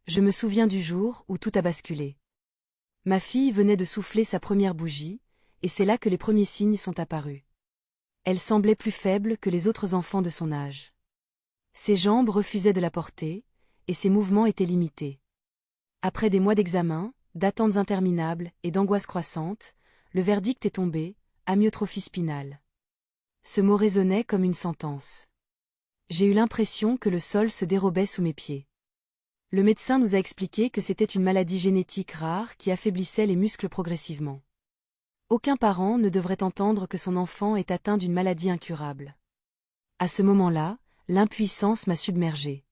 Je me souviens du jour où tout a basculé. Ma fille venait de souffler sa première bougie, et c'est là que les premiers signes sont apparus. Elle semblait plus faible que les autres enfants de son âge. Ses jambes refusaient de la porter, et ses mouvements étaient limités. Après des mois d'examen, d'attentes interminables et d'angoisses croissantes, le verdict est tombé, amyotrophie spinale. Ce mot résonnait comme une sentence. J'ai eu l'impression que le sol se dérobait sous mes pieds. Le médecin nous a expliqué que c'était une maladie génétique rare qui affaiblissait les muscles progressivement. Aucun parent ne devrait entendre que son enfant est atteint d'une maladie incurable. À ce moment-là, l'impuissance m'a submergée.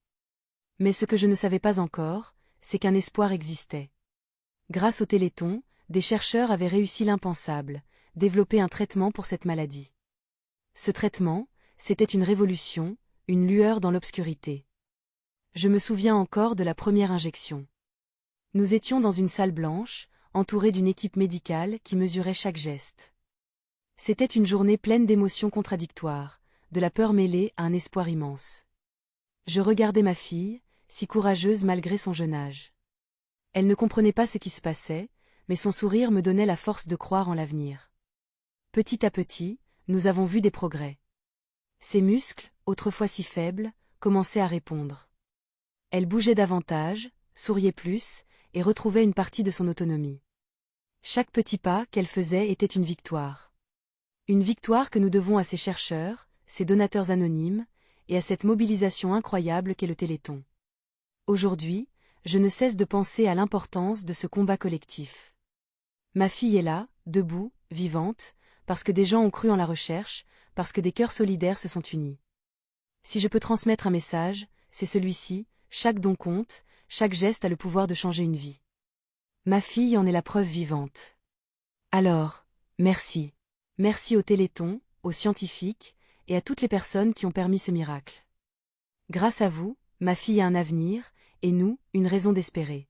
Mais ce que je ne savais pas encore, c'est qu'un espoir existait. Grâce au Téléthon, des chercheurs avaient réussi l'impensable, développer un traitement pour cette maladie. Ce traitement, c'était une révolution, une lueur dans l'obscurité. Je me souviens encore de la première injection. Nous étions dans une salle blanche, entourés d'une équipe médicale qui mesurait chaque geste. C'était une journée pleine d'émotions contradictoires, de la peur mêlée à un espoir immense. Je regardais ma fille, si courageuse malgré son jeune âge. Elle ne comprenait pas ce qui se passait, mais son sourire me donnait la force de croire en l'avenir. Petit à petit, nous avons vu des progrès. Ses muscles, autrefois si faibles, commençaient à répondre. Elle bougeait davantage, souriait plus, et retrouvait une partie de son autonomie. Chaque petit pas qu'elle faisait était une victoire. Une victoire que nous devons à ces chercheurs, ces donateurs anonymes, et à cette mobilisation incroyable qu'est le Téléthon. Aujourd'hui, je ne cesse de penser à l'importance de ce combat collectif. Ma fille est là, debout, vivante, parce que des gens ont cru en la recherche, parce que des cœurs solidaires se sont unis. Si je peux transmettre un message, c'est celui-ci: chaque don compte, chaque geste a le pouvoir de changer une vie. Ma fille en est la preuve vivante. Alors, merci. Merci au Téléthon, aux scientifiques, et à toutes les personnes qui ont permis ce miracle. Grâce à vous, ma fille a un avenir, et nous, une raison d'espérer.